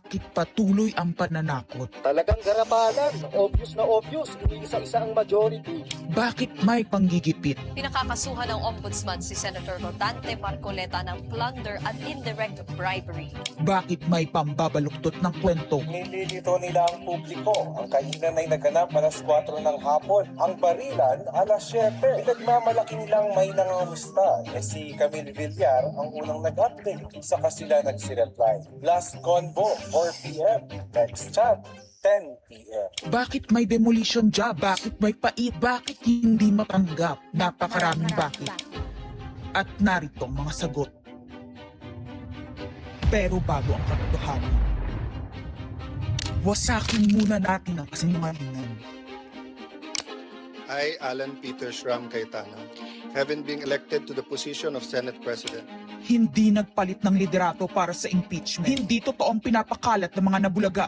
Bakit patuloy ang pananakot? Talagang garapalan, obvious na obvious, iniisa-isa ang majority. Bakit may panggigipit? Pinakakasuhan ng Ombudsman si Senator Rodante Marcoleta ng plunder at indirect bribery. Bakit may pambabaluktot ng kwento? Nililito nila ang publiko. Ang kainan ay naganap alas 4 ng hapon. Ang barilan alas 7. Nagmamalaking lang may nangangamusta. Si Camille Villar ang unang nag-update. Saka sila nagsireply. Last convo, 4 p.m. Next chat, 10 p.m. Bakit may demolition job? Bakit may pait? Bakit hindi matanggap? Napakaraming bakit. At narito ang mga sagot. Pero bago ang katotohanan, wasakin muna natin ang kasinungalingan. I, Alan Peter Schramm Cayetano, having been elected to the position of Senate President, Hindi nagpalit ng liderato para sa impeachment. Hindi totoo ang pinapakalat ng mga nabulaga.